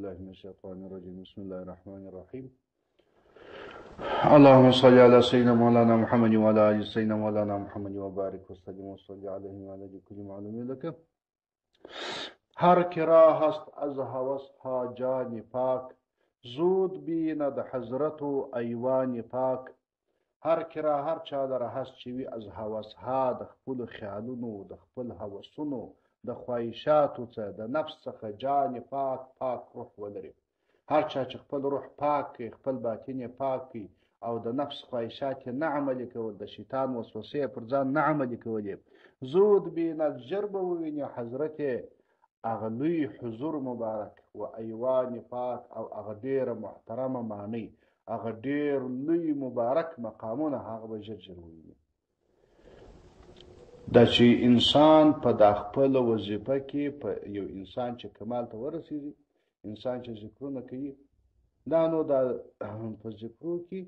بالله من الشيطان الرجيم بسم الله الرحمن الرحيم اللهم صل على سيدنا مولانا محمد وعلى آل سيدنا مولانا محمد وبارك وسلم وصل عليه وعلى كل معلوم لك. هر که راه است از هوس ها جان پاک، زود بیند حضرت و ایوان پاک. هر که را هر چا لره هست چې وي از هوس ها د خپلو خیالونو د خپل هوسونو د خواهشاتو څخه د نفس څخه جان پاک پاک روح ولري. هر چا چې خپل روح پاک کړي، خپل باطن یې پاک کړي او د نفس خواهشات یې نه عملي کول، د شیطان وسوسې یې پر ځان نه عملي کولې، زود بیند ژر به وویني حضرت هغه لوی حضور مبارک و ایوان پاک او هغه ډېره محترمه معنی، هغه ډېر لوی مبارک مقامونه هغه به ژر ژر وویني. دا چې انسان په دا خپل وظیفه کې په یو انسان چې کمال ته ورسېږي، انسان چې ذکرونه کوي، دا نو دا په ذکرو کې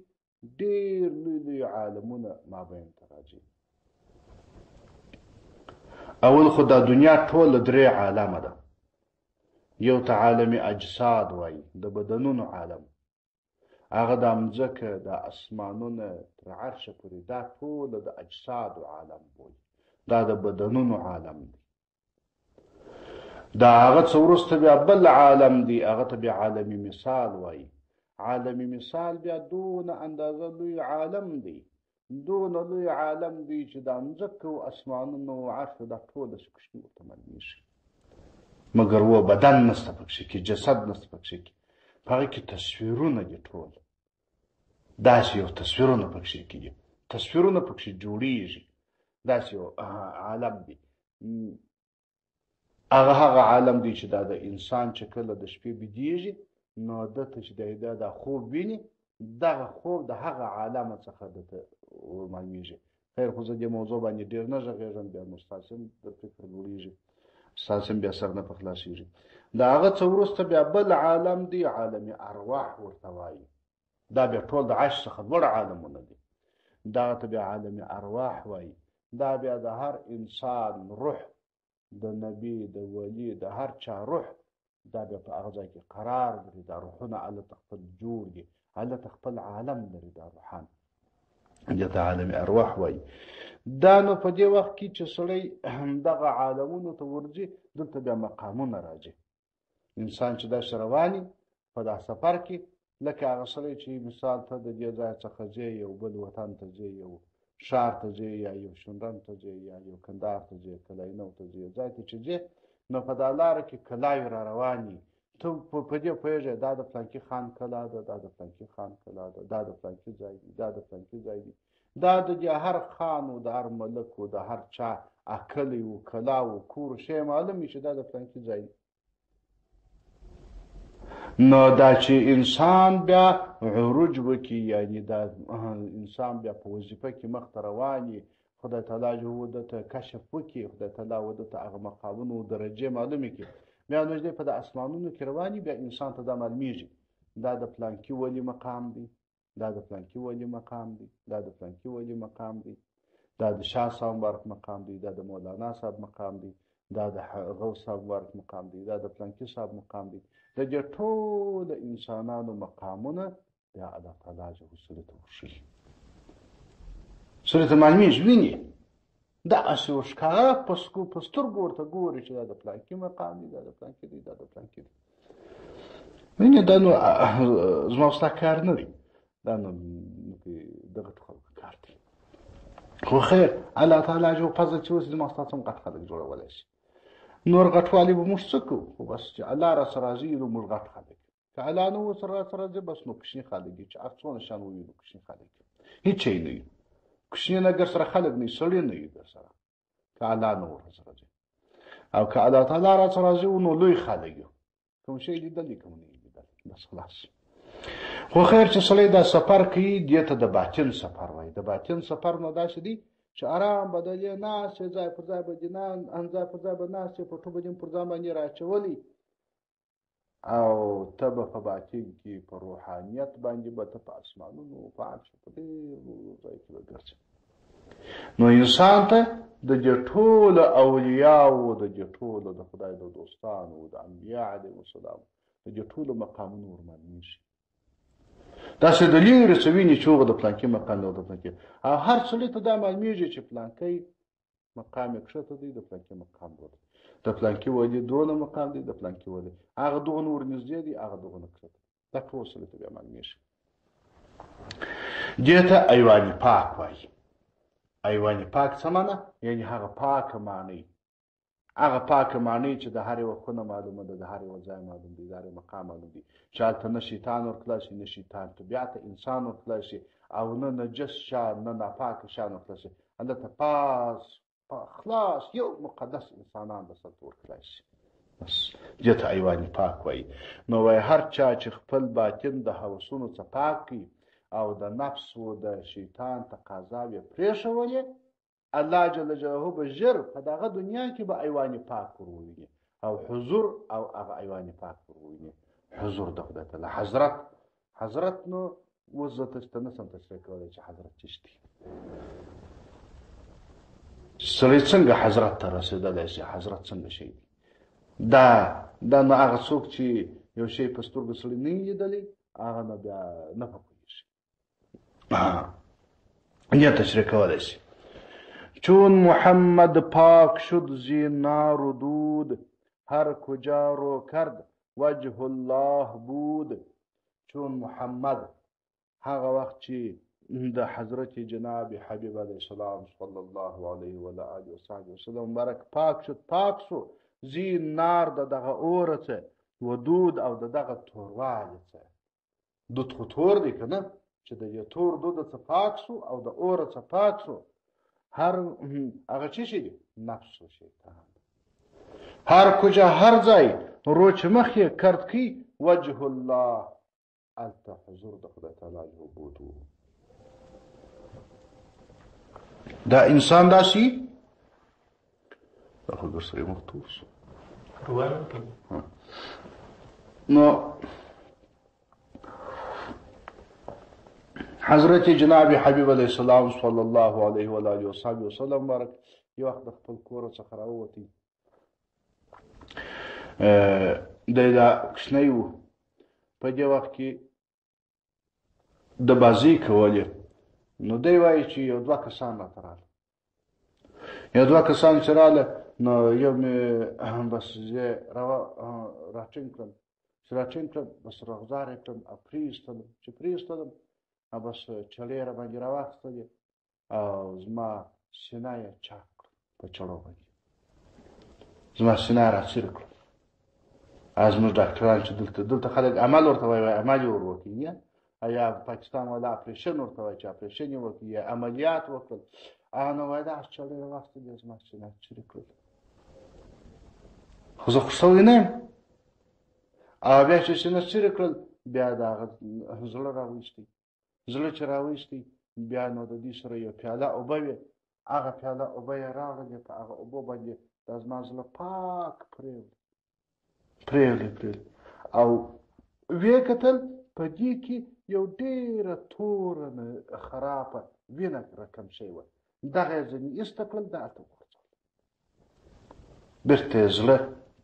ډېر لوی لوی عالمونه مابین ته راځي. اول خو دا دنیا ټوله درې عالمه ده. یو ته عالم اجساد وایي، د بدنونو عالم، هغه د مځکه د اسمانونه تر عرشه پورې دا ټوله د اجسادو عالم بولي، دا د بدنونو عالم دی. دا هغه څه وروسته بیا بل عالم دی، هغه ته بیا عالمي مثال وایي. عالمي مثال بیا دونه اندازه لوی عالم دی، دونه لوی عالم دی چې دا مځکه و اسمانونه و عرش دا ټوله کوچني ورته معلومېږي، مګر و بدن نسته پکښې کې، جسد نسته پکښې کې، په هغې کې تصویرونه دي ټول، داسې یو تصویرونه پکښې کې دي، تصویرونه پکښې جوړېږي، داسې یو عالم دی. هغه عالم دی چې دا د انسان چې کله د شپې بیدېږي نو دته چې دا خوب ویني، دغه خوب د هغه عالمه څخه دته معلومېږي. خیر خو زه دې موضوع باندې ډېر نه غږېږم، بیا نو ستاسې هم د فکر لوړېږي، ستاسې هم بیا سر نه په خلاصېږي. د هغه څه وروسته بیا بل عالم دی، عالم ارواح ورته وایي. دا بیا ټول د عرش څخه لوړ عالمونه دي، دغه ته بیا عالم ارواح وایي. دا بیا د هر انسان روح، د نبي، د ولی، د هر چا روح، دا بیا په هغه ځای کې قرار لري. دا روحونه هلته خپل جوړ دي، هلته خپل عالم لري، دا روحان دې ته عالم ارواح وایي. دا نو په دې وخت کې چې سړی دغه عالمونو ته ورځي، دلته بیا مقامونه راځي. انسان چې داسې رواني په دا سفر کې، لکه هغه سړی چې مثال ته د دې ځای څخه ځي یو بل وطن ته ځي، یو ښار ته ځي، یا یو شونډن ته ځي، یا یو کندهار ته ځي، کلاینو ته ځي، ځای ته چې ځي، نو په دا لاره کې کلاوې را رواني، ته په دې پوهېږې دا د فلانکي خان کلا ده، دا د فلانکي خان کلا ده، دا د فلانکي ځای دی، دا د فلانکي ځای دی. دا د دې هر خان و د هر ملک و د هر چا کلی و کلا و کور شی معلوم وي چې دا د فلانکي ځای دی. نو دا چې انسان بیا عروج وکړي، یعنې دا انسان بیا په وظیفه کې مخته روان وي، خدای تعالی جو ده ته کشف وکړي، خدای تعالی وده ته هغه مقامونه و درجې معلومې کړي، بیا نږدې په د اسمانونو کې روان وي، بیا انسان ته دا معلومېږي دا د فلانکي ولي مقام دی، دا د فلانکي ولي مقام دی، دا د فلانکي ولي مقام دی، دا د شاه صاحب مبارک مقام دی، دا د مولانا صاحب مقام دی، دا د غوث صاحب مبارک مقام دی، دا د فلانکي صاحب مقام دی. د دې ټول انسانانو مقامونه بیا الله تعالی جل سره ته ورښیي، سره ته معلومېږي، ویني داسې ورښکاره په سترګو ورته ګوري چې دا د فلانکي مقام دی، دا د فلانکي دی، دا د فلانکي دی. وینې دا نو زما او ستا کار نه دی، دا نو دغه خلکو کار دی. خو خیر الله تعالی جو فضل چې اوس زما ستاسو هم غټ خلک جوړولی شي. نور غټوالي به موږ څه کوو، خو بس چې الله را سره راځي نو موږ غټ خلک، که الله نه ورسره را سره راځي بس نو کوچني خلک دي، چې هر څونه شان وویلو کوچني خلک دي، هېڅ شی نه وي. کوچني نه ګر سره خلک نه وي، سړي نه وي ګر سره، که الله نه ور سره راځي. او که الله تعالی را سره راځي نو لوی خلک یو، کوم شی لیدلی کوم نه لیدلی، بس خلاص. خو خیر چې سړی دا سفر کوي، دې ته د باطن سفر وایي. د باطن سفر نو داسې دی چې آرام بدلې ناست یې، ځای پر ځای به دې ځای پر ځای به ناست یې، پټو به دې پر ځان باندې راچولي، او ته به په باطن کې په روحانیت باندې به ته په اسمانونو په عرش په ډېر ځای کې به ګرځې. نو انسان ته د دې ټولو اولیاو، د دې ټولو د خدای د دوستانو، د انبیا علیهم السلام د دې ټولو مقامونو ورمعلومېږي. داسې د لرې څه ویني چې هغه د پلانکي مقام دی او د پلانکي، او هر سړي ته دا معلومېږي چې پلانکی مقام یې کښته دی، د پلانکي مقام لوړ دی، د پلانکي ولي دونه مقام دی، د پلانکي ولي هغه دغه ورنږدې دی، هغه دغه کښته. دا ټول سړي ته بیا معلومېږي. دې ته ایوان پاک وایي. ایوان پاک څه معنی؟ یعنې هغه پاکه معنی، هغه پاکه معنی چې د هر یوه خونه معلومه ده، د هر یوه ځای معلوم دی، د هر یو مقام معلوم دی، چې هلته نه شیطان ورتلی شي، نه شیطان طبیعته انسان ورتلی شي، او نه نجس شیان نه ناپاکه شیان ورتلی شي. هلته خلاص یو مقدس انسانان به هلته ورتلی شي. بس دې ته ایوان پاک وایي. نو وایي هر چا چې خپل باطن د هوسونو څخه پاک کړي او د نفس و د شیطان تقاضاوې پرېښولې، الله جل جلاله به ژر په دغه دنیا کې به ایوان پاک ورویني او حضور او هغه ایوان پاک ورویني. حضور د خدای تعالی حضرت نو اوس زه ته نشم تشریح کولی چې حضرت څه شي. سړی څنګه حضرت ته رسېدلی شي؟ حضرت څنګه شی دی؟ دا نو هغه څوک چې یو شی په سترګو سړي نه وي لیدلی، هغه نه بیا نه پوهېږي. یه تشریح کولی شي. چون محمد پاک شد زی نار و دود، هر کجا رو کرد وجه الله بود. چون محمد هغه وخت چې د حضرت جناب حبیب علیه السلام صلی الله علیه و آله و صحبه وسلم مبارک پاک شد، پاک شو زی نار د دغه اوره څه و دود او د دغه توروالي څه. دود خو تور دی که نه؟ چې د دې تور دود څه پاک شو او د اوره څه پاک شو. هر هغه چی شي دی؟ نفس و شیطان. هر کجا هر ځای رو چې مخ یې کرد کی وجه الله، هلته حضور د خدای تعالی بود. دا انسان داسې دا خو درسره مختوب شو. نو حضرت جناب حبیب علیه السلام صلی الله علیه و آله و صحبه وسلم مبارک یو وخت د خپل کور څخه راووتی. دی دا کوچنی و، په دې وخت کې د بازۍ کولې. نو دی وایي چې یو دوه کسان راته راغله. یو دوه کسان چې راغله، نو یو مې بس زه راټینګ کړم، چې راټینګ کړم بس رغزار یې کړم او پرېیستلم. چې پرېیستلم بس چړې را باندې راواخیستلې او زما سینه یې چاک کړه په چړو باندې، زما سینه را څیره کړه. زموږ ډاکټران چې دلته خلک عمل ورته وایي، عمل یې ور وکړي، یا پاکستان والا اپریشن ورته وایي چې اپریشن یې وکړي یا عملیات وکړل. نو وایي داسې چړې راواخیستلې زما سینه څیرې کړل. خو زه خو سوی نه یم. او بیا چې سینه څیرې کړل، بیا د هغه زړه راویستی. زړه چې راویستی، بیا نو د دې سره یو پیاله اوبه وې، هغه پیاله اوبه یې راغلې، په هغه اوبو باندې دا زما زړه پاک پرېولې او ویې کتل په دې کې یو ډېره توره خرابه وینه راکم شوې وه. دغه یې ځینې ایسته کړل، دا هلته وغورځول. بېرته یې زړه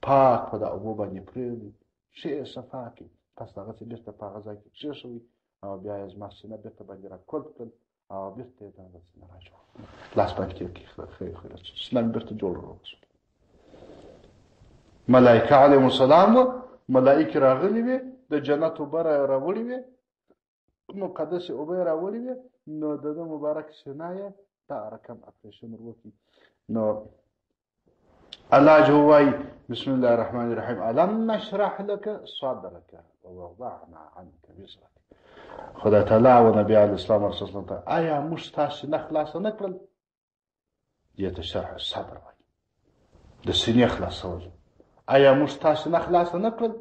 پاک په دا اوبو باندې پرېولې، ښې یې صفا کړې، پس دغسې بېرته په هغه ځای کې کېښوئ او بیا یې زما سینه بېرته باندې را کلب کړل او بېرته یې دغه سینه را جوړ کړل. لاس باندې کېښود، سینه مې بېرته جوړه راوسوله. ملایکه علیهم السلام وه، ملایکې راغلي وې، د جنت اوبه راوړې وې، مقدسې اوبه یې راوړې وې. نو د ده مبارک سینه یې دا رقم اپریشن ور وکړي. نو الله جو وایي بسم الله الرحمن الرحیم الم نشرح لك صدرك ووضعنا عنك وزرك. خدای تعالی و نبی علیه السلام رسول الله ته آیا موږ ستا سینه خلاصه نه کړل؟ دې ته شرح صدر وایي، د سینې خلاصول. آیا موږ ستا سینه خلاصه نه کړل؟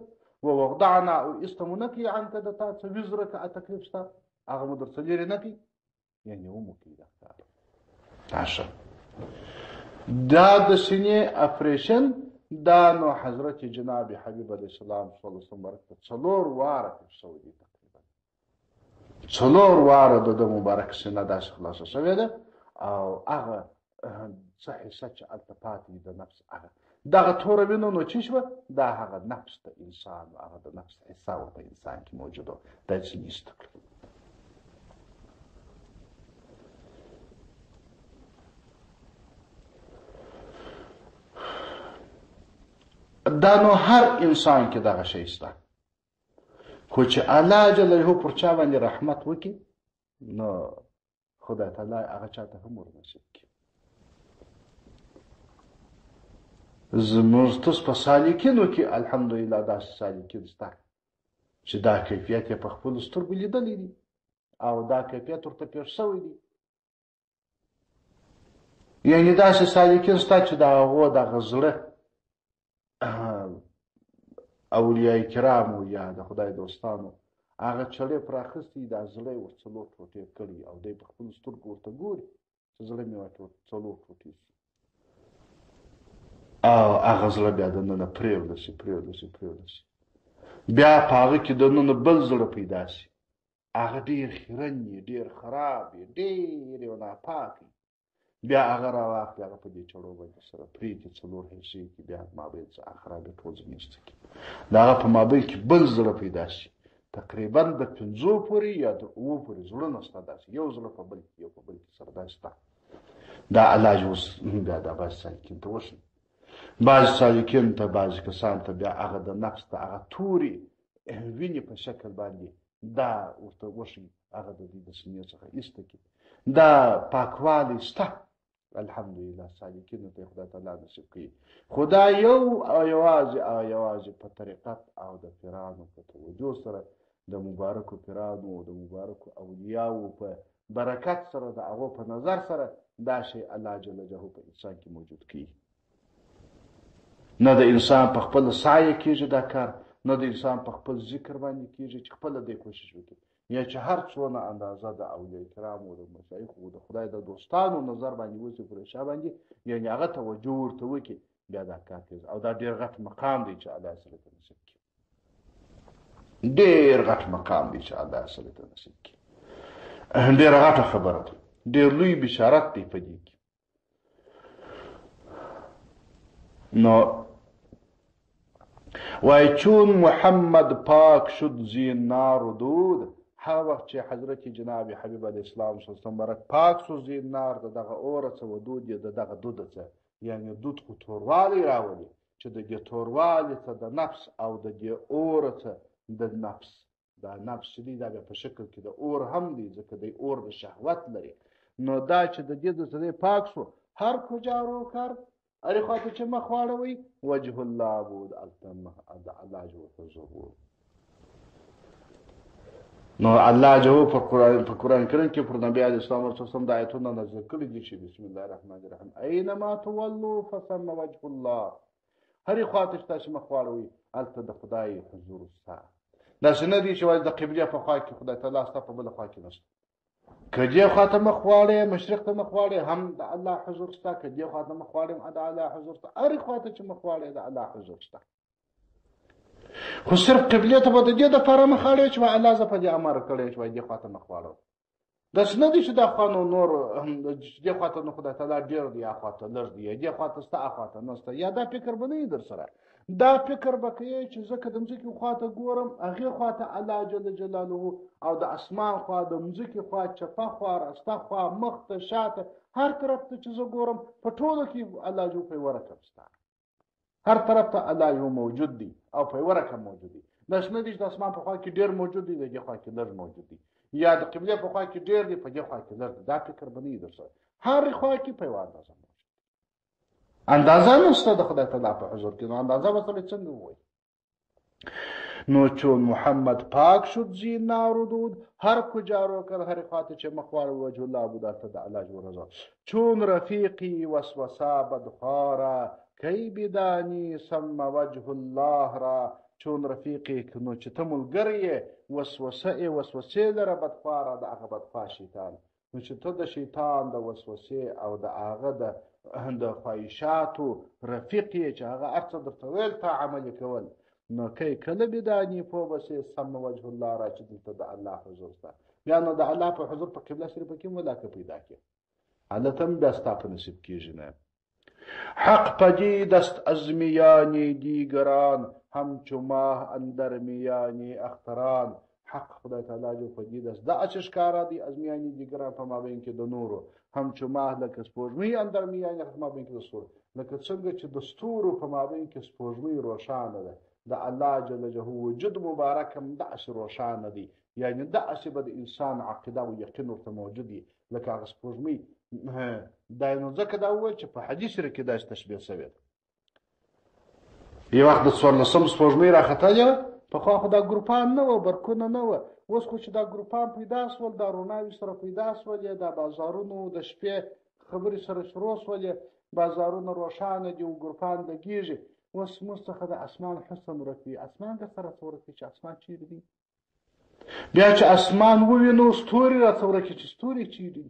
ووضعنا او ایسته مو نه کړي عنک د تا څه وزرک تکلیف ستا، هغه مو درڅه لرې نه کړي، یعنې ومو کړي دا کار. ښه، دا د سینې اپریشن دا نو حضرت جناب حبیب علیه السلام صلی الله علیه وسلم مبارک ته 4 واره تېر شوی دی. تقریبا 4 واره د ده مبارک سینه داسې خلاصه شوې ده او هغه څه حصه چې هلته پاتې وي د نفس، هغه دغه توره وینو نو چې شوه دا هغه نفس د انسان و هغه د نفس حصه ورته انسان کې موجود و دا ځینې ایسته کړه. دا نو هر انسان کې دغه شی شته، خو چې الله جل جلاله پر چا باندې رحمت وکړي نو خدای تعالی هغه چاته هم ورنصیب کړي. زموږ تاسو په سالکینو کې الحمدلله داسې سالکین شته چې دا کیفیت یې په خپلو سترګو لیدلی دي او دا کیفیت ورته پېښ شوی دی. یعنې داسې سالکین شته چې د هغو دغه زړه اولیای کرامو یا د خدای دوستانو هغه چړې پر اخیستی دا زړه یې ور څلور ټوټې کړي او دی په خپلو سترګو ورته ګوري چې زړه مې ورته څلور ټوټې شي او هغه زړه بیا دننه پرېوده شي بیا په هغه کې دننه بل زړه پیدا شي، هغه ډېر خیرن وي، ډېر خراب وي، ډېر یو ناپاک وي. بیا هغه راواخلي هغه په دې چړو باندې سره پرېږدي څلور حصې کې، بیا مابین څخه خراب یې ټول ځنیسته کړي. د هغه په مابین کې بل زړه پیدا شي، تقریبا د 5 پورې یا د 7 پورې زړونه شته داسې یو زړه په بل کې یو په بل کې سره داسې شته. دا علاج اوس بیا دا بعضې سالکین ته وښیي، بعضې سالکین ته بعضې کسان ته بیا هغه د نفس د هغه تورې وینې په شکل باندې دا ورته وښیي، هغه د دوی د سینې څخه ایسته کړي. دا پاکوالی شته الحمدلله سالکینو ته خدای تعالی نصیب کړي. خو دا یو او یوازې په طریقت او د پیرانو په توجه سره د مبارکو پیرانو د مبارکو اولیاو په برکت سره د هغو په نظر سره دا شی الله جل جلاله په انسان کې موجود کړي. نه د انسان په خپل سعی کېږي دا کار، نه د انسان په خپل ذکر باندې کېږي چې خپله دی کوشش وکړي، یا چې هر څونه اندازه د اولیاء کرامو د مشایخو د خدای د دوستانو نظر باندې وسي پر شا باندې، یعنې هغه توجه ورته وکړي، بیا دا کار کېږي. او دا ډېر غټ مقام دی چې الله سره ته نصیب کړي، ډېر غټ مقام دی چې الله سره ته نصیب کړي. ډېره غټه خبره ده، ډېر لوی بشارت دی په دې کې. نو وای چون محمد پاک شد زین نار و دود، هر وخت چې حضرت جناب حبیب علیه السلام صلی الله علیه وسلم پاک شو زین نار د دغه اوره څه و دود یې د دغه دوده څه، یعنې دود خو توروالی راولي چې د دې توروالی څه د نفس او د دې اوره څه د نفس، دا نفس چې دی دا بیا په شکل کې د اور هم دی ځکه دی اور د شهوت لري. نو دا چې د دې د څه دی پاک شو، هر کجا روکر هرې خواته چې مخ واړوئ وجه الله بود، هلته د الله جل حضور بود. نو الله جل په قرآن کریم کې پر نبی علیه السلام ورسره د آیتونه نازل کړي دي چې بسم الله الرحمن الرحیم اینما تولوا فثم وجه الله، هرې خواته چې تاسو مخ واړوئ هلته د خدای حضور شته. داسې نه دي چې وایي د قبلې په خوا کې خدای تعالی شته په بله خوا کې نشته. که دې خواته مخ واړې مشرق ته مخ واړې هم د الله حضور شته، که دې خواته مخ واړې هم د الله حضور شته، هرې خواته چې مخ واړې د الله حضور شته. خو صرف قبلې ته به د دې دپاره مخ اړوې چې الله زه په دې امر کړی چې وایي دې خواته مخ واړو. داسې نه دي چې دا خوا نو نور دې خواته نو خدای تعالی ډېر دی، یا خواته لږ دی، یا دې خواته شته خواته نشته، یا دا فکر به نه وي در سره. دا فکر به کوې چې زه که د مځکې خواته ګورم هغې خواته الله جل جلاله او د اسمان خوا د مځکې خوا چپه خوا راسته خوا مخ ته شاته هر طرف ته چې زه ګورم په ټولو کې الله جو په یوه رقم شته، هر طرف ته الله یو موجود دی او په یوه رقم موجود دی. داسې نه دي چې د اسمان په خوا کې ډېر موجود دی د دې خوا کې لږ موجود دی، یا د قبلې په خوا کې ډېر دی په دې خوا کې لږ دی. دا فکر به نه وي در سره، هرې خوا کې په یوه اندازه اندازه نشته د خدای تعالی په حضور کې. نو اندازه به سړی څنګه ووایي؟ نو چون محمد پاک شد زین نار و دود، هر کجا رو کر هر خواته چه مخوار وجه الله بودتا دا علاج و رضا. چون رفیقی وسوسا بدخوارا کی بدانی سم وجه الله را، چون رفیقی کنو چه تملگریه وسوسه لره بدخوارا دا اغا بدخواه شیطان. نو چې ته د شیطان د وسوسې او د هغه د خواهشاتو رفیق یې چې هغه هر څه درته ویل تا عملي کول، نو کی کله بداني پوه بسې سم وجه الله را چې دلته د الله حضور شته. بیا نو د الله په حضور په قبله شریفه کې ملاقات پیدا کړي، هلته هم بیا ستا په نصیب کېږي نه. حق پدید است از میان دیگران، همچو ماه اندر میان اختران. حق خدای تعالی جو پدید است، دا چه ښکاره دی از میان دیگران په مابین کې د نورو، همچو ماه لکه سپوږمۍ اندر میان په مابین کې د ستورو، لکه څنګه چې د ستورو په مابین کې سپوږمۍ روښانه ده، د الله جل جلاله وجود مبارک هم داسې روښانه دی. یعنی داسې به د انسان عقیده او یقین ورته موجود وي لکه هغه سپوږمۍ. دا نو ځکه دا وویل چې په حدیث کې داسې تشبیه شوې ده. یو وخت د 14 سپوږمۍ راختلې وه، پخوا خو دا ګروپان نه وه، برقونه نه وه. اوس خو چې دا ګروپان پیدا شول، دا روناوي سره پیدا شولې، دا بازارونو د شپې خبرې سره شروع شولې، بازارونه روښانه دي او ګروپان لګېږي. اوس موږ څخه د اسمان حسن ورک وي. اسمان که سره څه ورک وي چې اسمان چیرې دی؟ بیا چې اسمان ووینو ستوري راڅه ورک چې ستوري چیرې دي؟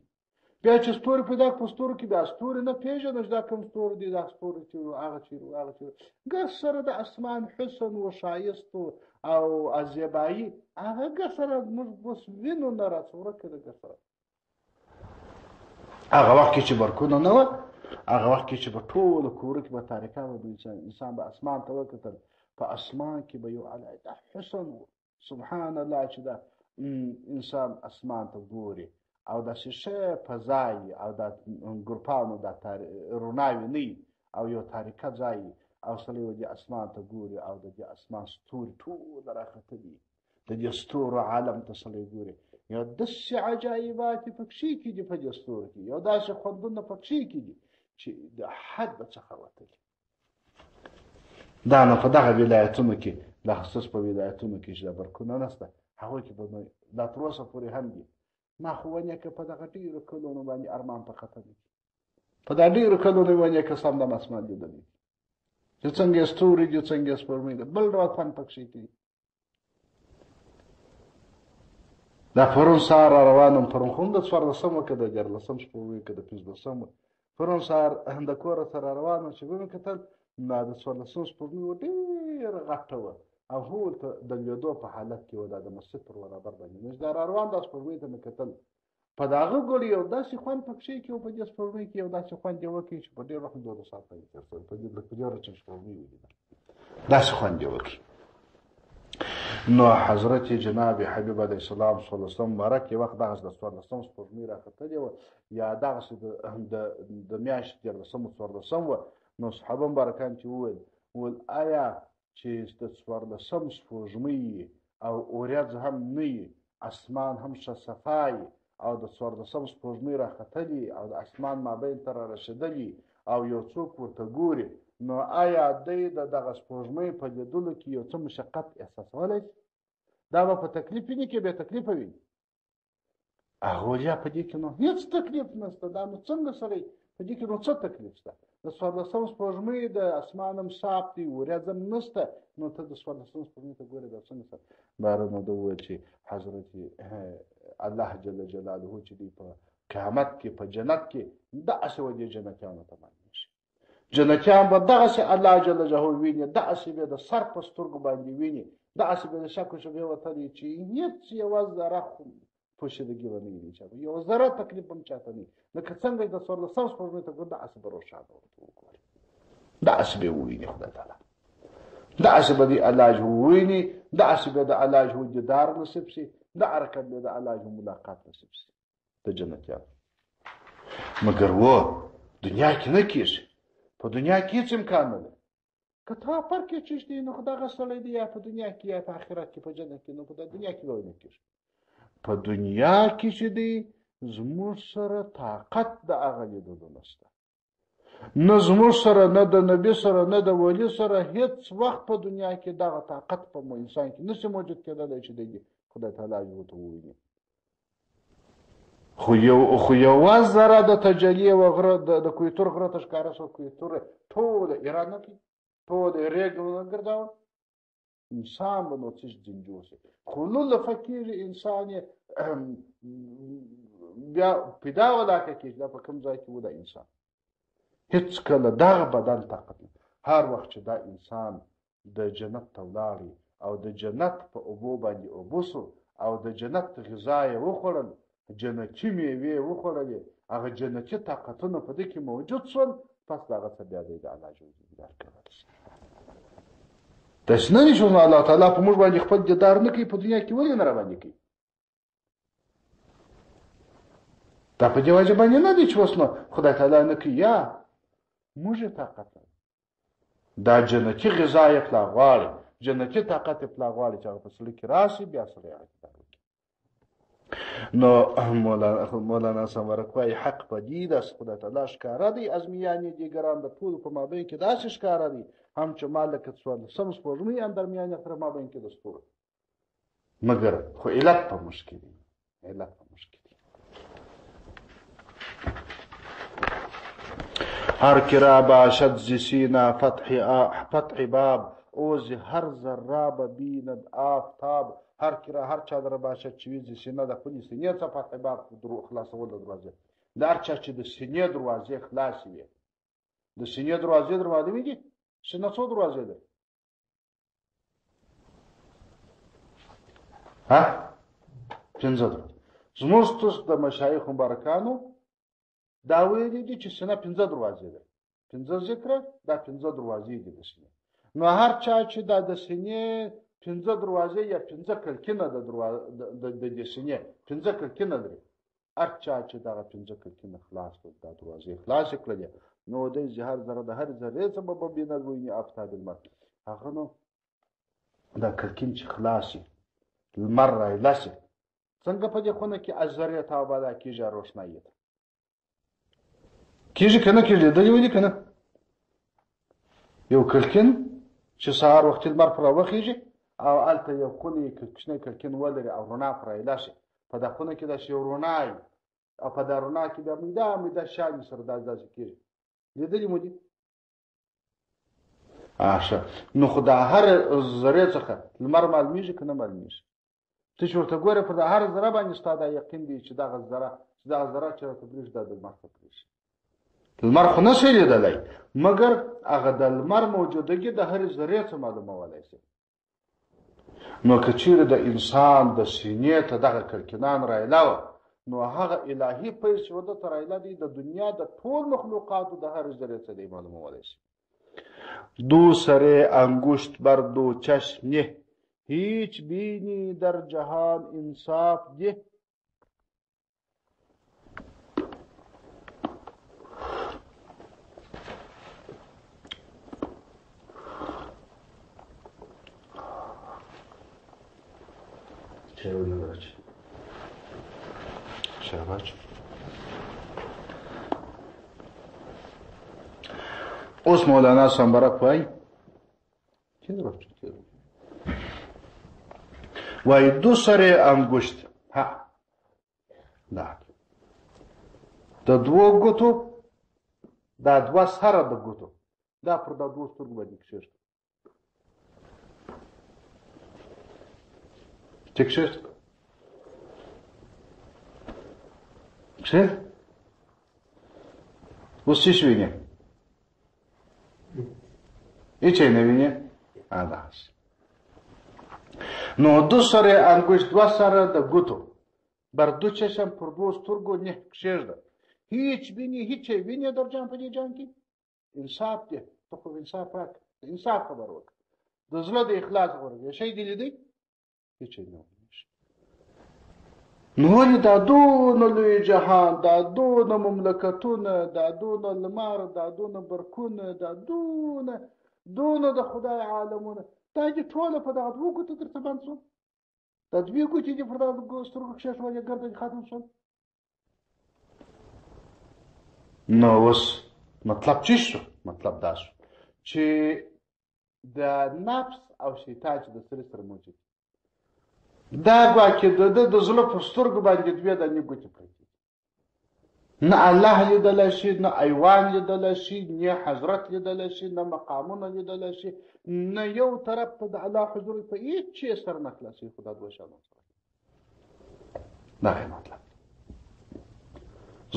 بیا چې ستوري پیدا په ستورو کې بیا ستوري نه پېژنو چې دا کوم ستوري دي، دا ستوري چیرې هغه چیرې هغه چیرې. ګس سره د اسمان حسن و ښایست او زیبایي هغه ګس سره موږ اوس وینو نه راڅه ورکه ده. ګس سره هغه وخت کې چې برقونه نه وه، هغه وخت کې چې په ټولو کورو کې به تاریکه وه، انسان به اسمان ته وکتل، په اسمان کې به یو علیحده حسن و. سبحان الله چې دا انسان اسمان ته ګوري او دا شیشه فضای او دا ګروپانو دا روناوي نه او یو تاریکه ځای او سړی و دې اسمان ته ګوري او د دې اسمان ستوري ټول راختلي، د دې ستورو عالم ته سړی ګوري. یو داسې عجایبات پکښې کې دي په دې ستورو کې، یو داسې خوندونه پکښې کې دي چې د حد څخه وتلي. دا نه په دغه ولایتونو کې، د خصوص په ولایتونو کې چې دا برقونه نشته، هغوی کې به دا تر اوسه پورې هم دي. ما خو ونیکه په دغه ډېرو کلونو باندې ارمان په خطر دی، په دا ډېرو کلونو یې ونیکه سم دم اسمان لیدلی چې څنګه ستوري دي، څنګه سپوږمۍ ده، بل ډول خوند پکښې کوي. دا پرون سهار را روان وم، پرون خو هم د 14 که د 14 سپوږمۍ که د 15 پرون سهار د کوره سره روان وم چې ومې کتل، دا د 14 سپوږمۍ وه، ډېره غټه وه او هلته د لیدو په حالت کې وه، دا د مسجد پر برابر باندې نو چې دا را روان دا سپوږمۍ ته مې کتل، په د هغه ګورې یو داسې خوند پکښې کې و، په دې سپوږمۍ کې یو داسې خوند یې وکړي چې په ډېر وخت 12 ساعت باندې تېر شول، په دې ورځ چې سپوږمۍ ولیده داسې خوند یې وکړي. نو حضرت جناب حبیب علیه السلام صلی الله علیه وسلم مبارک یو وخت دغسې د 14 سپوږمۍ راختلې وه، یا دغسې د میاشتې 14 وه. نو صحابه مبارکان چې وویل آیا چې د 14 سپوږمۍ او ورځ هم نه وي، اسمان هم ښه صفا وي او د 14 سپوږمۍ راختلي او د اسمان مابین ته را رسېدلي او یو څوک ورته ګوري، نو آیا دی د دغه سپوږمۍ په لیدلو کې یو څه مشقت احساسولی شي؟ دا به په تکلیف ویني که بې تکلیفه وي؟ هغه ویل یا په دې کې نو هېڅ تکلیف نشته. دا نو څنګه سړی په دې کې نو څه تکلیف شته؟ د 14 سپوږمۍ د اسمان هم صاف دی، ورځ هم نشته، نو ته د 14 سپوږمۍ ته ګورې دا څنګه سره؟ باره نو ده وویل چې حضرت الله جل جلاله چې دی په قیامت کې په جنت کې داسې و دې جنتیانو ته معلوم شي، جنتیان به دغسې الله جل جلاله ویني، داسې به د سر په سترګو باندې ویني، داسې به د شک و شبهې وتلی چې هېڅ یوه ذره پوشیدګي به نه وي چاته، یو ذره تکلیف هم چاته نه وي. لکه څنګه چې د 14 سپوږمۍ ته ګورې داسې به روښانه ورته وګوري، داسې به یې وویني خدای تعالی، داسې به د الله جل وویني، داسې به د الله جل دیدار نصیب شي، د حرکت به د الله جل ملاقات نصیب شي د جنتیانو. مګر و دنیا کې نه کېږي، په دنیا کې هېڅ امکان نه دی. که تا فرق یې چیش دی نو خو دغه سړی دی یا په دنیا کې یا په آخرت کې په جنت کې، نو په دنیا کې به نه کېږي. په دنیا کې چې دی زموږ سره طاقت د هغه لیدلو نشته، نه زموږ سره، نه د نبي سره، نه د ولي سره، هېڅ وخت په دنیا کې دغه طاقت په انسان کې نشي موجود کېدلی چې دی خدای تعالی ورته وویني. خو یوه ذره د تجلي و غره د کویتور غره ته ښکاره شوه، کویتور ټول ایران نه کوي، ټول ریګ نه ګرځاوه، انسان به نو څه جنجو شي. خو لولفه کېږي انسان یې بیا پیدا ولاکه کېږي، دا په کوم ځای کې و دا انسان هېڅ کله دغه بدن طاقت نه. هر وخت چې دا انسان د جنت ته ولاړی او د جنت په اوبو باندې اوبه سو او د جنت غذا یې وخوړل، جنتي میوې وخوړلې، هغه جنتي طاقتونه په دې کې موجود شول، پس د هغه څه بیا دی د الله جل جلاله کولی شي. داسې نه دي چې نو الله تعالی په موږ باندې خپل دیدار نه کوي، په دنیا کې ولې نه راباندې کوي؟ دا په دې وجه باندې نه دی چې اوس نو خدای تعالی نه کوي، یا موږ یې طاقت لرو. دا جنتي غذا یې پلا غواړي، جنتي طاقت یې پلا غواړي چې هغه په سړي کې راشي، بیا سړی هغه کار وکړي. نو مولانا سمرک وایي حق په دې ده چې خدای تعالی ښکاره دی، ازمیانې دیګران د ټولو په مابین کې داسې ښکاره دی هم چې ما لکه څوارلسم سپوږمۍ هم درمیان یې تر مابین کې د ستورو، مګر خو علت په موږ کې دی، علت په موږ کې دی. هر که را باشد ز سینه فتح باب، او ز هر ذره ببیند آفتاب. هر که را هر چا در باشد چې وي ز سینه د خپلې سینې څخه فتح باب خلاصول د دروازې، د هر چا چې د سینې دروازې خلاصې وي. د سینې دروازې در معلومې دي؟ سینه څو دروازې ده؟ ها؟ 5 دروازې. زموږ د مشایخ مبارکانو دا ویلي دي چې سینه 5 دروازې ده، 5 ذکره دا 5 دروازې دي د سینې. نو هر چا چې دا د سینې 5 دروازې یا 5 کړکینه د سینې 5 کړکینه لري، هر چا چې دغه 5 کړکینه خلاص کړ، دا دروازې خلاص کړلې، نو د هر ذره د هر ذرې سبب بینه ویني آفتاب المر، هغه نو دا کړکین چې خلاصي لمر رايلاسي څنګه په دې خونه کې ازره تابادا کیږي روشنايي کیږي کنه کیږي د یوې کنه یو کړکین چې سهار وخت لمر پر راوخیږي او الته یو خونی کښنه کړکین ولري او رڼا پر رايلاسي، په دا خونه کې د شیو رڼای او په دا رڼا کې د میدا شان سره داسې کیږي. لیدلی مو دي؟ اشه نو خدا هر ذره څخه لمر معلومیږي کنه معلومیږي؟ ته چې ورته ګوره پر هر ذره باندې ستاسو یقین دی چې دغه ذره چې تبلیغ د لمر تبلیغ لمر خو نه شي لیدلی، مګر هغه د لمر موجودګي د هر ذره څخه معلومولای شي. نو که چیرې د انسان د سینې ته دغه کړکینان رایلاوه، نو هغه الهي پیس چې ودته رایلا دی د دنیا د ټول مخلوقاتو د هر ذره څخه دی معلومولای شي. دو سره انگشت بر دو چشم نه، هیچ بینی در جهان انصاف ده. شاباش اوس مولانا سمبرک وای وای دو سره انگشت ها دا د دوه ګوتو دا دوه سره د ګوتو دا پر د دوه سترګو باندې کښېږي تکشف څه اوس څه ویني هیڅ نه ویني اداس نو دو سره انگشت دو سره د ګوتو بر دو چشم پر دو سترګو نه کښېږي هیڅ ویني هیڅ ویني در جام په دې جام کې انصاف دی ته خو انصاف راک انصاف خبر وکړه د زړه د اخلاص ورغی شي دی لیدي هیڅ نه نو ولې دا دونه لوی جهان دا دونه مملکتونه دا دونه لمر دا دونه برکونه دا دونه د خدای عالمونه دا چې ټوله په دغه دوه ګوتو درته بند شول دا دوې ګوتې چې پر دغه سترګو کښې شول ګرده ختم شول نو اوس مطلب څه شو مطلب دا شو چې د نفس او شیطان چې د سره موجود دا ګواکې د زړه په سترګو باندې دوې دانې ګوتې پرتې نه الله لیدلی شي نه ایوان لیدلی شي نه حضرت لیدلی شي نه مقامونه لیدلی شي نه یو طرف ته د الله حضور په هېڅ شي سره نه خلاصوي خو دا دوه شیانو سره دغه مطلب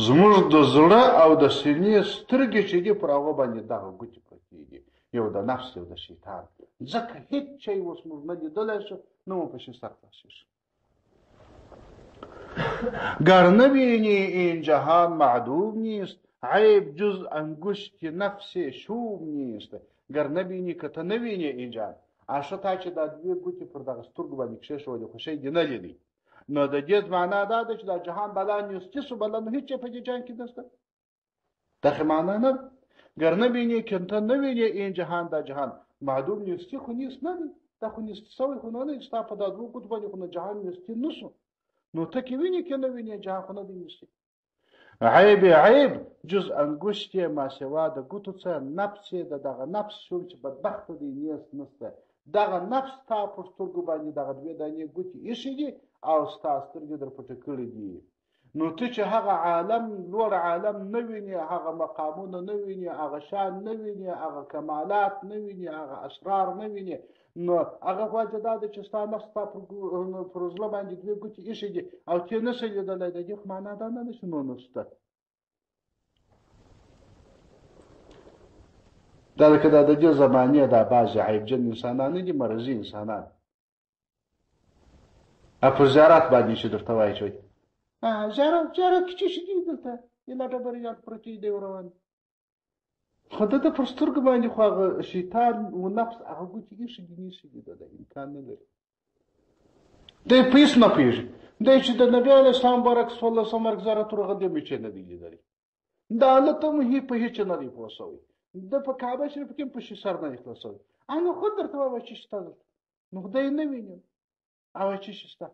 زموږ د زړه او د سینې سترګې چې دي پر هغه باندې دغه ګوتې پرتې دي یو د نفس یو د شیطان ځکه هیڅ شی اوس موږ نه لیدلی شو نه مو پشې سر خلاصېږي گر نبینی این جهان معدوم نیست عیب جز انگشت نفس شوم نیست. گر نبینی که ته نوینی اینجا اشه تا چې دا دوی ګوتې پر دغه سترګو باندې کښېښودې خو شی دې نه لیدی نو د دې معنا دا ده چې دا جهان بلا نیستی سو بلا نو هیڅ په دې جهان کې نشته. دغه معنا نه گر نبینی که ته نوینی این جهان دا جهان معدوم نیستی خو نیست نه دی دا خو نیست سوی خو نه دی ستا په دا دوو ګوتو باندې خو نه جهان نیستی نسو نو ته کې وینې که نه وینې جهان خو نه دی نیستی. عیب جز انگشت ماسوا د ګوتو څخه نفس د دغه نفس شوم چې بدبخت دی نیست نسته دغه نفس تا په سترګو باندې دغه دوې دانې ګوتې ایښې دي او ستا سترګې در پټې کړې دي نو ته چې هغه عالم لوړ عالم نه وینې هغه مقامونه نه وینې هغه شان نه وینې هغه کمالات نه وینې هغه اسرار نه وینې نو هغه وجه دا ده چې ستا نفس ستا پر زړه باندې دوې ګوتې ایښې دي او ته نشې لیدلی د دې خو معنا دا نه ده چې نو نشته. دا لکه دا د دې زمانې دا بعضې عیبجن انسانان نه دي مرضي انسانان پر زیارت باندې چې درته وایي چې زیارت کې څه شي دي دلته یلا ډبریان پرتې دی روان خو ده ته پر سترګو باندې خو هغه شیطان و نفس هغه ګوتې ایښې دي نیښې دي د امکان نه لري دی په هېڅ نه پوهېږي دی چې د نبي علیه السلام مبارک صلی الله علیه وسلم مرګ زیارت ورغه دی مې چې نه دی لیدلی دا هلته مو په هېڅ نه دی پوه شوی د په کعبه شریف کې په شي سر نه دی خلاصوی نو خود درته وایه چې شته دلته نو خدای یې نه وینم او چې شته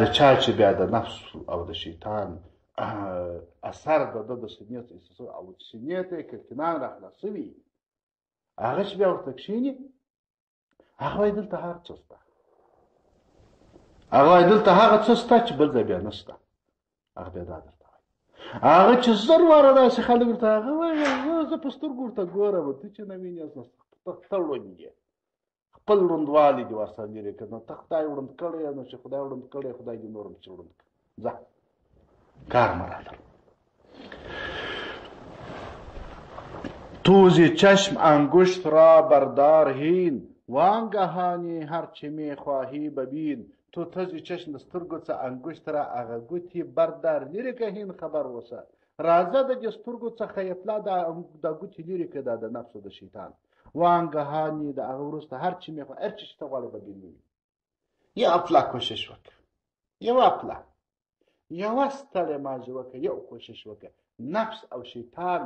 د چا چې بیا د نفس او د شیطان اثر د ده د سینې ته ایسته او سینې ته یې کړکینان را خلاصوي هغه چې بیا ورته کښېني هغه وایي دلته هر څه شته هغه وایي دلته هغه څه شته چې بل ځای بیا نشته هغه بیا دا درته وایي هغه چې زر واره داسې خلک ورته هغه وایي زه په سترګو ورته ګورم ته چې نه وینې ته ړوند یې خپل ړوندوالی دې ورسره لرې کړه نو ته خدای ړوند کړی نو چې خدای ړوند کړی خدای دې نور هم چې ړوند کړه ځه کار مه راته توزی چشم انگشت را بردار هین وانگهانی هرچه می خواهی ببین تو تزی چشم د سترګو څخه انگشت را هغه ګوتې بردار لرې که هین خبر اوسه راځه د دې سترګو څخه یې پلا دا ګوتې لرې که دا د نفس د شیطان وانگهانی د هغه وروسته هر چې مې خواهی هر چې چې ته غواړې به بینوي یو پلا کوشش وکړه یوه پلا یوه ستړې ماضي وکړه یو کوشش وکړه نفس او شیطان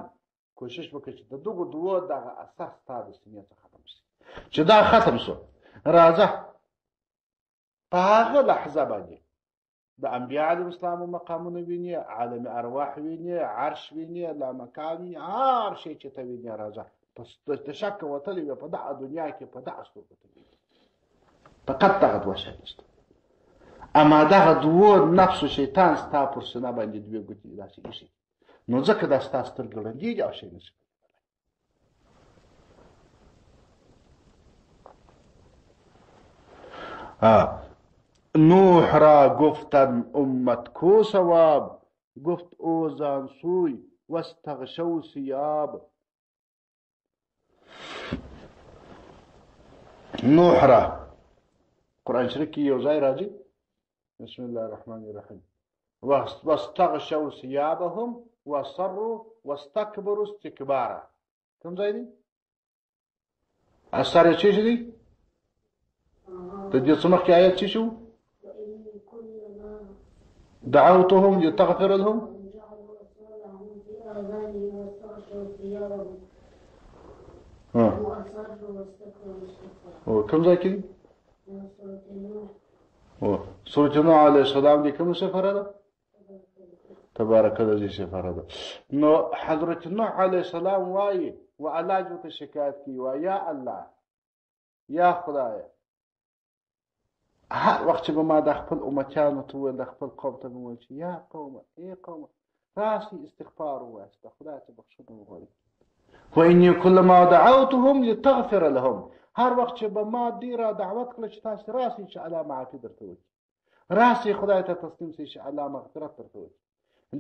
کوشش وکړه چې د دغو دوو دغه اساس ستا د سینې څخه ختم شي چې دا ختم شو راځه په هغه لحظه باندې د انبیا علیهم السلام مقامونه ویني عالم ارواح ویني عرش ویني لامکان ویني هر شی چې ته ویني راځه د شک وتلی وي په دغه دنیا کې په دغه سترګو ته ویني فقط دغه دوه شیان شته اما دغه دوو نفس و شیطان ستا پر سینه باندې دوې ګوتې داسې ایښي نو ځکه دا ستا سترګې ړندېږي او شی نشي نوح را گفتن امت کو ثواب گفت او زانسوی واستغشوا ثیاب نوح را قرآن شریف کې یو ځای راځي بسم الله الرحمن الرحیم واستغشوا ثیابهم وصروا واستكبروا استكبارا کوم ځای دی اثر یې څه دی د دې څه مخکې آیت څه شو دعوتهم لتغفر لهم کوم ځای کې دی سورة نوح علیه السلام دی کوم سفره ده تبارک الذی سفره ده نو حضرت نوح علیه السلام وایي و الله ته شکایت کوي و یا الله یا خدای هر وخت چې به ما د خپل امتیانو ته وویل د خپل قوم ته مې وویل چې یا قومه ای قومه راسئ استغفار ووایسته خدای ته بخښنه وغواړئ وإني كلما دعوتهم لتغفر لهم هر وخت چې به ما دې را دعوت کړه چې تاسې راسئ چې الله معافي درته وکړي راسئ خدای ته تسلیم شئ چې الله مغفرت درته وکړي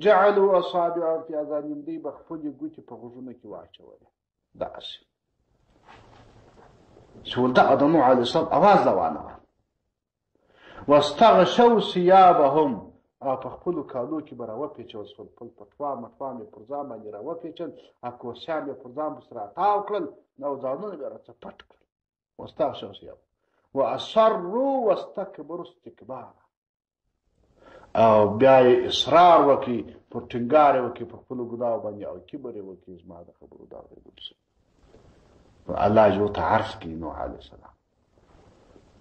جعلوا اصابعهم في اذانهم دوی به خپلې ګوتې په غوږونو کې واچولې داسې چې دغه د نوح علیه السلام اواز روانه وه واستغشوا ثیابهم او په خپلو کالو کې به راوپېچول شول، خپل پټوام مټوام یې پر ځان باندې راوپېچل، کوسیان یې پر ځان پسې راتاو کړل او ځانونه به یې راڅه پټ کړل. واستغشوا ثيابهم واصروا واستكبروا استكبارا. او بیا یې اصرار وکړي، پر ټینګار یې وکړي په خپلو ګناهو باندې او کبر یې وکړي. زما د خبرو دا اورېدل شي. الله جو ته عرض کړي نوح علیه السلام.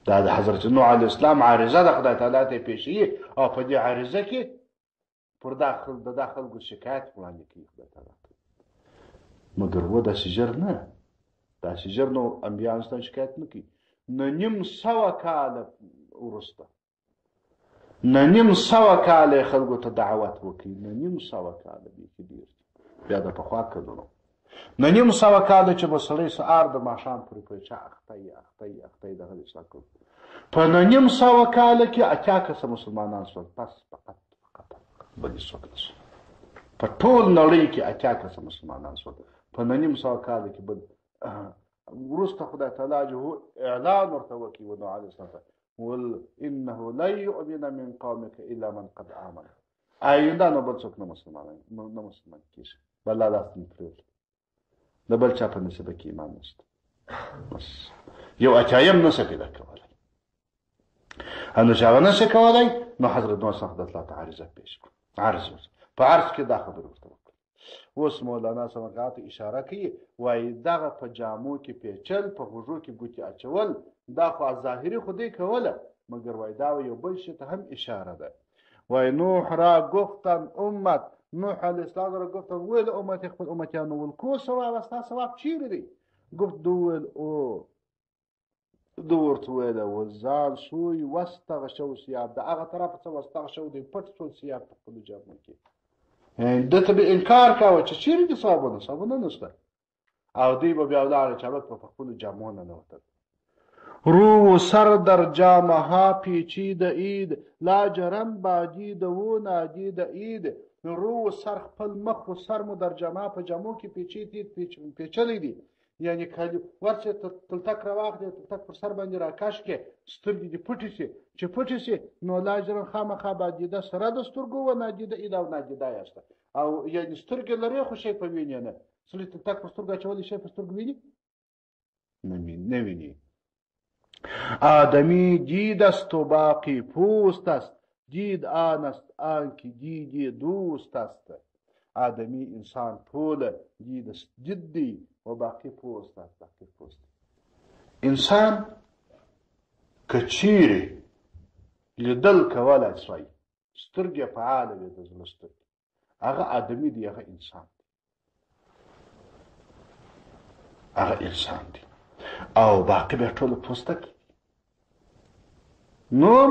دا د حضرت نوح علیه السلام عارضه د خدای تعالی ته پیښیږي او په دې عارضه کې پر دا خلکو شکایت وړاندې کوي خدای تعالی ته. مګر و داسې ژر نه، داسې ژر نو انبیانو ته شکایت نه کوي. نه 900 کاله وروسته، نه 900 کاله خلکو ته دعوت وکړي، نه 900 کاله بیخي ډېر دي. بیا د پخوا کلونو نه 900 کاله چې به سړی سهار د ماښام پورې په چا اخته دغه اصلاح کوي. په نه 900 کاله کې 80 کسه مسلمانان شول، بس فقط بل هېڅوک نه شول. په ټول نړۍ کې 80 کسه مسلمانان شول. په نه 900 کاله کې بل وروسته خدای تعالی جو اعلان ورته وکړي و نوح علیه السلام ویل انه لن یؤمن من قومک الا من قد آمن. آینده نو بل څوک نه مسلمان کېږي، بل الله لاس نه پرېږدي، د بل چا په نسبه کې ایمان نشته. بس یو 80 نشي پیدا کولی. نو چې هغه نشي کولی نو حضرت نوح څخه د الله ته عرضه پیش کړه. په عرض کې دا خبره ورته وکړه. اوس مولانا سمرقات اشاره کوي، وایي دغه په جامو کې پیچل، په غوږو کې ګوتې اچول، دا خو ظاهري خو دې کوله، مګر وایي دا یو بل شي ته هم اشاره ده. وایي نوح را گفتن امت، نوح علیه السلام را گفتن ویل امت خپل امتیانو ول کو ثواب ستا ثواب چیرې دی؟ گفت دو ویل او دو ورته ویله وزال سوی واستغشوا ثياب، د هغه طرف څه واستغشوا دی پټ شول ثياب په خپلو جامو کې. ده ته به انکار کاوه چې چیرې دي ثوابونه نشته. او دوی به بیا ولاړې چې هلک به په خپلو جامو ننوتل. رو سر در جامه ها پیچیده اید، لاجرم باجیده و ناجیده اید. رو سر خپل مخ و سر مو در جامه په جامو کې پیچلی دي، یعنی ورچې تلتک راواخلې، تلتک پر سر باندې راکش کې، سترګې دې پټې شي، چې پټې شي نو لاجرم خامخا باجیده سره د سترګو و ناجیده اید او ناجیده یاسته. او یعنی سترګې لرې خو شی په وینې نه، سړي تلتک پر سترګو اچولی شی په سترګو ویني نه ویني. آدمی دید است و باقی پوست است، دید آن است آنکه دیدی دوست است. آدمی انسان ټول دید است دید دی و باقی پوست است، باقی پوست. انسان که چیرې لیدل کولی شوی، سترګې فعاله وي د زړه سترګې، هغه آدمی دی، هغه انسان دی، هغه انسان دی. او باقی بیا ټول پوستکی. نور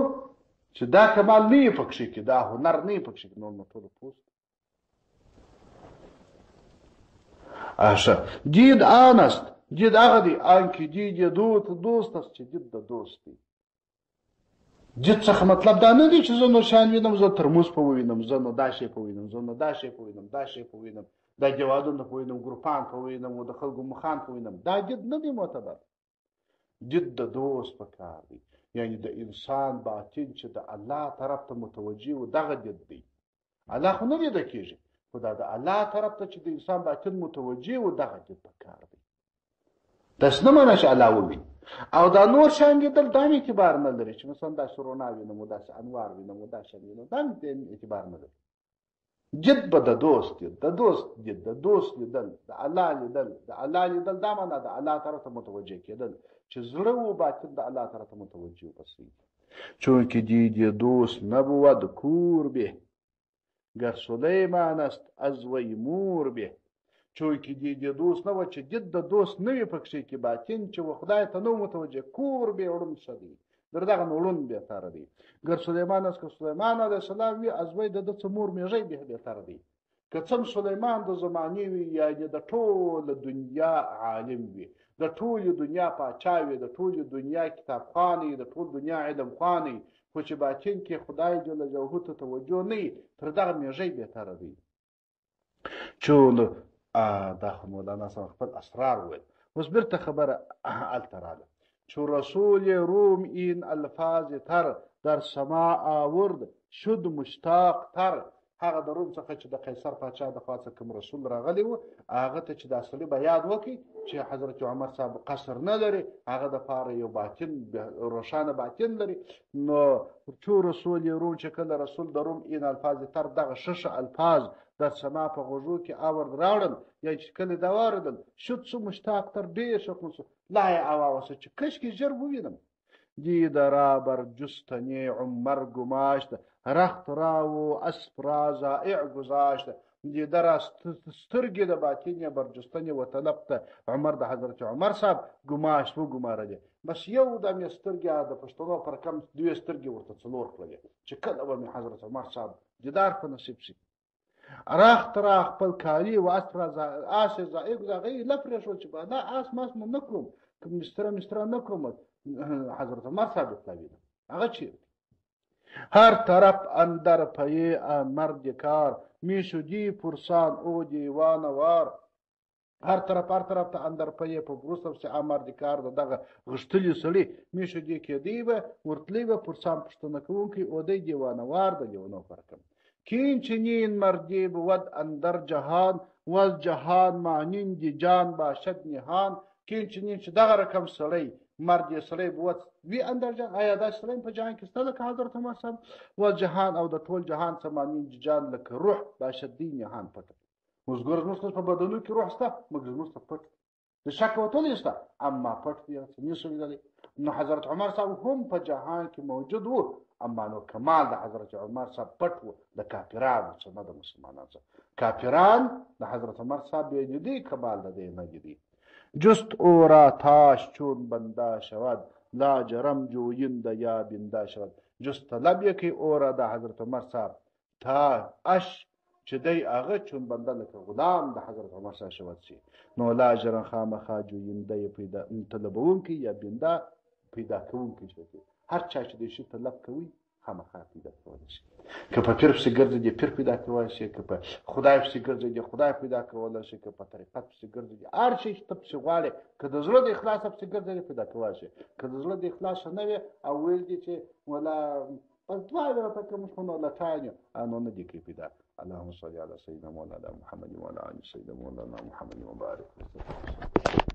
چې دا کمال نه یې پکښې کې، دا هنر نه یې پکښې کې، نور نو ټول پوست. دید آن است، دید هغه دی، آنکه دید دوست است چې دید د دوست دی. دید څخه مطلب دا نه دی چې زه نور شیان وینم، زه ترموز په ووینم، زه نو دا شی په وینم، زه نو دا شی په وینم، دا شی په وینم، دا جوادونه په وینم، ګروپان په وینم او د خلکو مخان په وینم. دا دید نه دی معتبر. دید د دوست په کار دی، یعنی د انسان باطن چې د الله طرف ته متوجه و، دغه دید دی. الله خو نه لیده کېږي، خو دا د الله طرف ته چې د انسان باطن متوجه و، دغه دید په کار دی. داسې نه منه چې الله وویني. او دا نور شیان لیدل دا هم اعتبار نه لري، چې مثلا داسې رڼا وینم و داسې انوار وینم و داسې وینم، دا هم اعتبار نه لري. جد به د دوست دید، د دوست دید، د دوست لیدل، د الله لیدل، د الله لیدل دا معنا د الله طرف ته متوجه کېدل، چې زړه و باطن د الله طرف ته متوجه بسي. چونکه دید دوست نبود کور به، گر سلیمان است از وی مور به. چونکه دید دوست نبود، چې دید د دوست نوی پکښې کې باطن چې و خدای ته نو متوجه، کور به اړون شدی، در دغه نوړون بهتره دی. گر سلیمان است که سلیمان علیه السلام وي، از وی د ده څه مور میږی بهتره دی. که څم سلیمان د زمانې وي، یعنې د ټوله دنیا عالم وي، د ټولې دنیا پاچا وي، د ټولې دنیا کتابخوان وي، د ټول دنیا علم خوان وي، خو چې باطن کې خدای جل جلاله ته توجه نه وي، تر دغه میږی بهتره دی. چون دا خو مولانا صاحب خپل اسرار ویل. اوس بیرته خبره هلته راله. چون رسول روم این الفاظ تر در سماع آورد، شد مشتاق تر هغه د روم څخه چې د قیصر پاچا د خوا څخه کوم رسول راغلی و هغه ته چې دا سړي به یاد وکړي چې حضرت عمر صاحب قصر نه لري هغه دپاره یو باطن روښانه باطن لري نو چو رسول روم چې کله رسول د روم این الفاظ تر دغه ششه الفاظ در سما په غوږو کې اورد راوړل یا چې کله دا واردل شد څو مشتاق تر ډېر شوقون سو لا یې اواوسه چې کشکې ژر ووینم دید را بر جستنی عمر گماشت رخت را و اسب را زائع گذاشت دیده را سترګې د باطن بر جستنی و طلب ته عمر د حضرت عمر صاحب گماشت و ګمارلې بس یو دم یې سترګې د پښتنو پر کم دوې سترګې ورته څلور کړلې چې کله به مې حضرت عمر صاحب دیدار په نصیب شي رخت را خپل کالي و اسب را آس زائع هغه یې لپرېښول چې دا آس ماس مو نه کړم که مستره نه کړم حضرت عمر صاحب طلبیدم هغه چیرته هر طرف اندر پی مرد کار می شدی پرسان او دیوانوار هر طرف ته اندر پی په بروسم چې مرد کار دغه غشتلی سړي می شدی کېدی به ورتلی به پرسان پښتنه کوونکی او دی دیوانوار د لیونو فرقم کین چنین مردی بود اندر جهان والجهان مانند جان باشد نهان کین چنین چې دغه رقم سړی مرد یې سړی بود وی اندر جهان آیا دا سړی په جهان کې شته لکه حضرت عمر صاحب والجهان او د ټول جهان څه مانند جان لکه روح باشد دی نهان پټ مزګور زموږ په بدنو کې روح شته موږ زموږ پټ د شک وتلی شته اما پټ دی نشو لیدلی نو حضرت عمر صاحب هم په جهان کې موجود و اما نو کمال د حضرت عمر صاحب پټ و د کافرانو څخه نه د مسلمانانو څخه کافران د حضرت عمر صاحب یې دیدی کمال د دې نه دیدی جست او را تاش چون بنده شود لاجرم جوینده یا بنده شود جست طلب یکی او را د حضرت عمر صاحب تا اش چې دی هغه چون بنده لکه غلام د حضرت عمر صاحب شود شي نو لاجرم خامخا جوینده یې پیدا طلبونکی یا بنده پیدا کوونکی شي هر چا چې دې شي طلب کوي خامخا پیدا کولی شي که په پیر پسې ګرځي دې پیر پیدا کولی شي که په خدای پسې ګرځي دې خدای پیدا کولی شي که په طریقت پسې ګرځي دې هر شی چې ته پسې غواړې که د زړه د اخلاصه پسې ګرځي دې پیدا کولی شي که د زړه د اخلاصه نه وي او ویل دي چې ولا بس دعا یې راته کوم شونه لټاین نو نه دې کوي پیدا اللهم صل علی سیدنا مولانا محمد وعلى ال سیدنا مولانا محمد وبارک وسلم